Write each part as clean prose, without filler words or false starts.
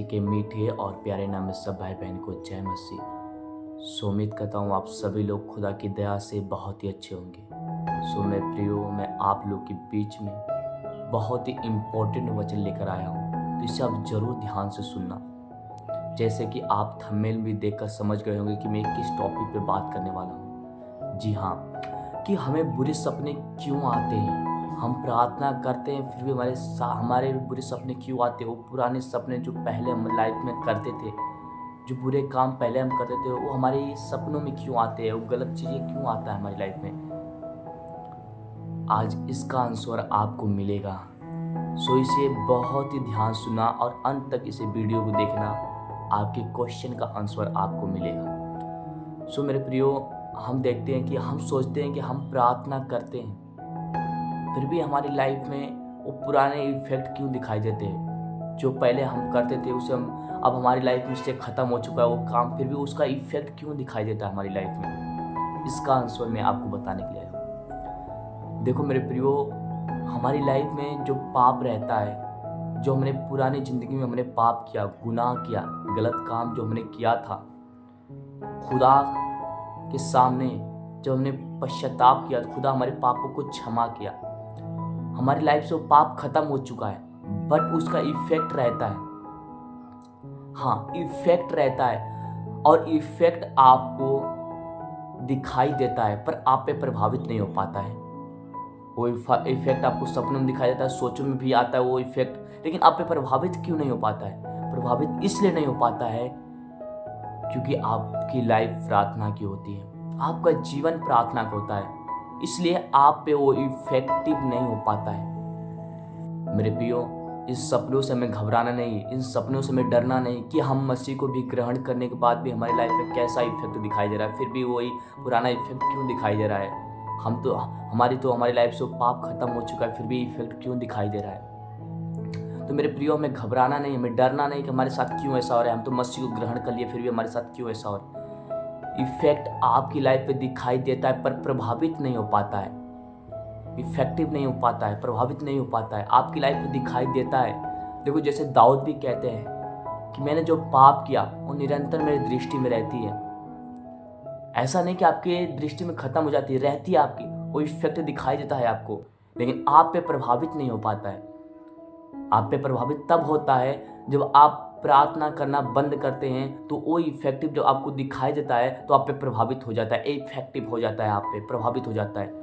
मसीह के मीठे और प्यारे नाम में सब भाई बहन को जय मसीह। उम्मीद करता हूँ आप सभी लोग खुदा की दया से बहुत ही अच्छे होंगे। मैं प्रियो, मैं आप लोग के बीच में बहुत ही इम्पोर्टेंट वचन लेकर आया हूँ, तो इसे आप जरूर ध्यान से सुनना। जैसे कि आप थंबनेल भी देखकर समझ गए होंगे कि मैं किस टॉपिक पे बात करने वाला हूँ। जी हाँ, कि हमें बुरे सपने क्यों आते हैं। हम प्रार्थना करते हैं फिर भी हमारे बुरे सपने क्यों आते हैं। वो पुराने सपने जो पहले हम लाइफ में करते थे, जो बुरे काम पहले हम करते थे, वो हमारे सपनों में क्यों आते हैं। वो गलत चीज़ें क्यों आता है हमारी लाइफ में। आज इसका आंसर आपको मिलेगा। इसे बहुत ही ध्यान सुना और अंत तक इसे वीडियो को देखना। आपके क्वेश्चन का आंसर आपको मिलेगा। मेरे प्रियो, हम देखते हैं कि हम सोचते हैं कि हम प्रार्थना करते हैं, फिर भी हमारी लाइफ में वो पुराने इफेक्ट क्यों दिखाई देते हैं। जो पहले हम करते थे उसे अब हमारी लाइफ में से ख़त्म हो चुका है वो काम, फिर भी उसका इफेक्ट क्यों दिखाई देता है हमारी लाइफ में। इसका आंसर मैं आपको बताने के लिए आया हूँ। देखो मेरे प्रियो, हमारी लाइफ में जो पाप रहता है, जो हमने पुरानी ज़िंदगी में हमने पाप किया, गुनाह किया, गलत काम जो हमने किया था, खुदा के सामने जब हमने पश्चाताप किया, खुदा हमारे पापों को क्षमा किया, हमारी लाइफ से वो पाप खत्म हो चुका है, बट उसका इफेक्ट रहता है। हाँ, इफेक्ट रहता है और इफेक्ट आपको दिखाई देता है पर आप पे प्रभावित नहीं हो पाता है। वो इफेक्ट आपको सपनों में दिखाई देता है, सोचों में भी आता है वो इफेक्ट, लेकिन आप पे प्रभावित क्यों नहीं हो पाता है। प्रभावित इसलिए नहीं हो पाता है क्योंकि आपकी लाइफ प्रार्थना की होती है, आपका जीवन प्रार्थना का होता है, इसलिए आप पे वो इफेक्टिव नहीं हो पाता है। मेरे प्रियो, इस सपनों से हमें घबराना नहीं, इन सपनों से हमें डरना नहीं कि हम मसीह को भी ग्रहण करने के बाद भी हमारी लाइफ में कैसा इफेक्ट दिखाई दे रहा है, फिर भी वही पुराना इफेक्ट क्यों दिखाई दे रहा है। हमारी लाइफ से पाप खत्म हो चुका है, फिर भी इफेक्ट क्यों दिखाई दे रहा है। तो मेरे प्रियो, हमें घबराना नहीं, हमें डरना नहीं कि हमारे साथ क्यों ऐसा हो रहा है। हम तो मसीह को ग्रहण कर लिए, फिर भी हमारे साथ क्यों ऐसा हो रहा है। इफेक्ट आपकी लाइफ पे दिखाई देता है पर प्रभावित नहीं हो पाता है, इफेक्टिव नहीं हो पाता है, प्रभावित नहीं हो पाता है, आपकी लाइफ में दिखाई देता है। देखो, जैसे दाऊद भी कहते हैं कि मैंने जो पाप किया वो निरंतर मेरी दृष्टि में रहती है। ऐसा नहीं कि आपके दृष्टि में खत्म हो जाती है, रहती है आपकी, वो इफेक्ट दिखाई देता है आपको, लेकिन आप पे प्रभावित नहीं हो पाता है। आप पे प्रभावित तब होता है जब आप प्रार्थना करना बंद करते हैं, तो वो इफेक्टिव जो आपको दिखाई देता है तो आप पे प्रभावित हो जाता है, इफेक्टिव हो जाता है, आप पे प्रभावित हो जाता है।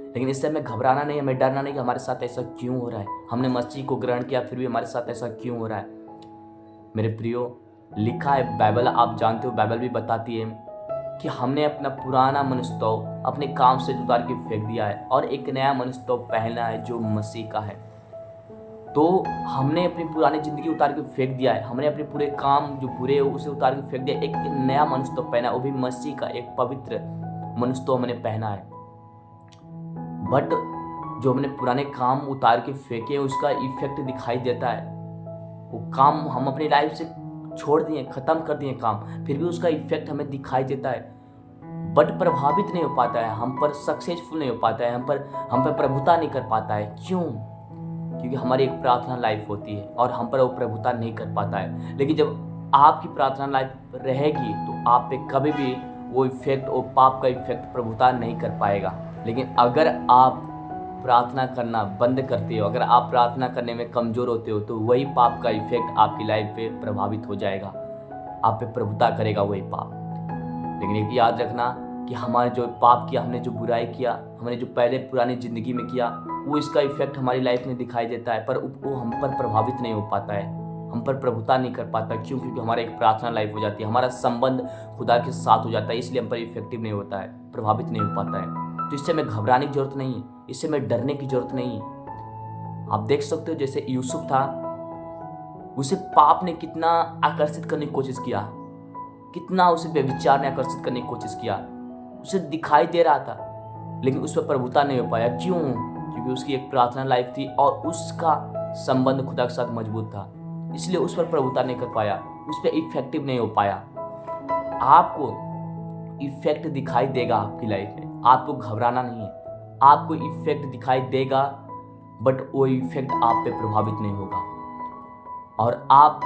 लेकिन इससे हमें घबराना नहीं, हमें डरना नहीं कि हमारे साथ ऐसा क्यों हो रहा है। हमने मसीह को ग्रहण किया फिर भी हमारे साथ ऐसा क्यों हो रहा है। मेरे प्रियो, लिखा है बाइबल, आप जानते हो बाइबल भी बताती है कि हमने अपना पुराना मनुष्य अपने काम से उतार के फेंक दिया है और एक नया मनुष्य पहना है जो मसीह का है। तो हमने अपनी पुरानी जिंदगी उतार के फेंक दिया है, हमने अपने पूरे काम जो बुरे है उसे उतार के फेंक दिया, एक नया मनुष्य पहना, वो भी मसीह का एक पवित्र मनुष्य हमने पहना है। बट जो हमने पुराने काम उतार के फेंके उसका इफेक्ट दिखाई देता है। वो काम हम अपनी लाइफ से छोड़ दिए, खत्म कर दिए काम, फिर भी उसका इफेक्ट हमें दिखाई देता है, बट प्रभावित नहीं हो पाता है, हम पर सक्सेसफुल नहीं हो पाता है, हम पर प्रभुता नहीं कर पाता है। क्यों? क्योंकि हमारी एक प्रार्थना लाइफ होती है और हम पर वो प्रभुता नहीं कर पाता है। लेकिन जब आपकी प्रार्थना लाइफ रहेगी तो आप पे कभी भी वो इफेक्ट, वो पाप का इफेक्ट प्रभुता नहीं कर पाएगा। लेकिन अगर आप प्रार्थना करना बंद करते हो, अगर आप प्रार्थना करने में कमज़ोर होते हो, तो वही पाप का इफेक्ट आपकी लाइफ पे प्रभावित हो जाएगा, आप पे प्रभुता करेगा वही पाप। लेकिन एक याद रखना कि हमारे जो पाप किया, हमने जो बुराई किया, हमने जो पहले पुरानी ज़िंदगी में किया, वो इसका इफेक्ट हमारी लाइफ में दिखाई देता है, पर वो हम पर प्रभावित नहीं हो पाता है, हम पर प्रभुता नहीं कर पाता। क्यों? क्योंकि हमारा एक प्रार्थना लाइफ हो जाती है, हमारा संबंध खुदा के साथ हो जाता है, इसलिए हम पर इफेक्टिव नहीं होता है, प्रभावित नहीं हो पाता है। तो इससे हमें घबराने की जरूरत नहीं है, इससे हमें डरने की जरूरत नहीं है। आप देख सकते हो जैसे यूसुफ था, उसे पाप ने कितना आकर्षित करने की कोशिश किया, कितना उसे व्यभिचार ने आकर्षित करने की कोशिश किया, उसे दिखाई दे रहा था, लेकिन उस पर प्रभुता नहीं हो पाया। क्यों? क्योंकि उसकी एक प्रार्थना लाइफ थी और उसका संबंध खुदा के साथ मजबूत था, इसलिए उस पर प्रभुता नहीं कर पाया, उस पर इफेक्टिव नहीं हो पाया। आपको इफेक्ट दिखाई देगा आपकी लाइफ में, आपको घबराना नहीं है, आपको इफेक्ट दिखाई देगा, बट वो इफेक्ट आप पे प्रभावित नहीं होगा। और आप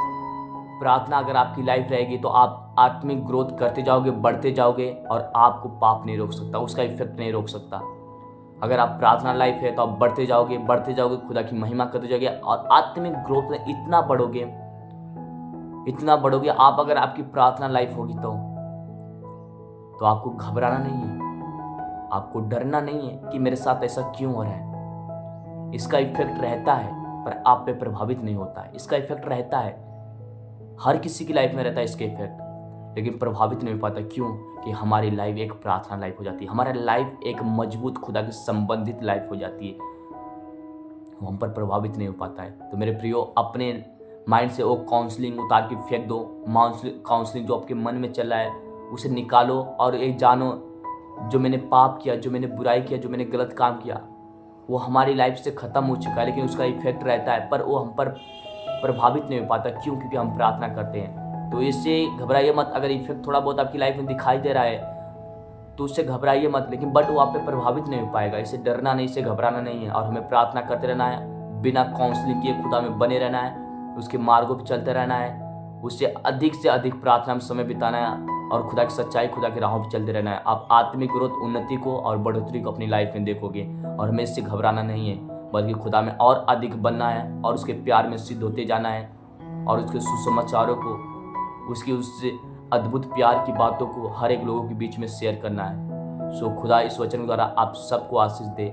प्रार्थना अगर आपकी लाइफ रहेगी तो आप आत्मिक ग्रोथ करते जाओगे, बढ़ते जाओगे और आपको पाप नहीं रोक सकता, उसका इफेक्ट नहीं रोक सकता। अगर आप प्रार्थना लाइफ है तो आप बढ़ते जाओगे, खुदा की महिमा करते जाओगे और आत्मिक ग्रोथ में इतना बढ़ोगे आप। अगर आपकी प्रार्थना लाइफ होगी तो आपको घबराना नहीं है, आपको डरना नहीं है कि मेरे साथ ऐसा क्यों हो रहा है। इसका इफेक्ट रहता है पर आप पे प्रभावित नहीं होता है। इसका इफेक्ट रहता है, हर किसी की लाइफ में रहता है इसके इफेक्ट, लेकिन प्रभावित नहीं हो पाता। क्यों? कि हमारी लाइफ एक प्रार्थना लाइफ हो जाती है, हमारा लाइफ एक मजबूत खुदा की संबंधित लाइफ हो जाती है, वो हम पर प्रभावित नहीं हो पाता है। तो मेरे प्रियो, अपने माइंड से वो काउंसलिंग उतार के फेंक दो। काउंसलिंग जो आपके मन में चल रहा है उसे निकालो और ये जानो, जो मैंने पाप किया, जो मैंने बुराई किया, जो मैंने गलत काम किया, वो हमारी लाइफ से ख़त्म हो चुका है, लेकिन उसका इफेक्ट रहता है पर वो हम पर प्रभावित नहीं हो पाता। क्यों? क्योंकि हम प्रार्थना करते हैं। तो इससे घबराइए मत। अगर इफेक्ट थोड़ा बहुत आपकी लाइफ में दिखाई दे रहा है तो उससे घबराइए मत, लेकिन बट वो आप पे प्रभावित नहीं हो पाएगा। इससे डरना नहीं, इससे घबराना नहीं है और हमें प्रार्थना करते रहना है, बिना काउंसलिंग किए खुदा में बने रहना है, उसके मार्गों पर चलते रहना है, उससे अधिक प्रार्थना में समय बिताना है और खुदा की सच्चाई, खुदा की राहों पर चलते रहना है। आप आत्मिक ग्रोथ, उन्नति को और बढ़ोतरी को अपनी लाइफ में देखोगे और हमें इससे घबराना नहीं है, बल्कि खुदा में और अधिक बनना है और उसके प्यार में सिद्ध होते जाना है और उसके सुसमाचारों को, उसकी उससे अद्भुत प्यार की बातों को हर एक लोगों के बीच में शेयर करना है। सो खुदा इस वचन द्वारा आप सबको आशीष दे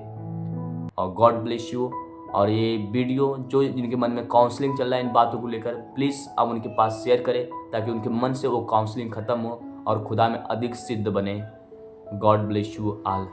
और गॉड ब्लेस यू। और ये वीडियो जो जिनके मन में काउंसलिंग चल रहा है इन बातों को लेकर, प्लीज़ आप उनके पास शेयर करें ताकि उनके मन से वो काउंसलिंग ख़त्म हो और खुदा में अधिक सिद्ध बने। God bless you all.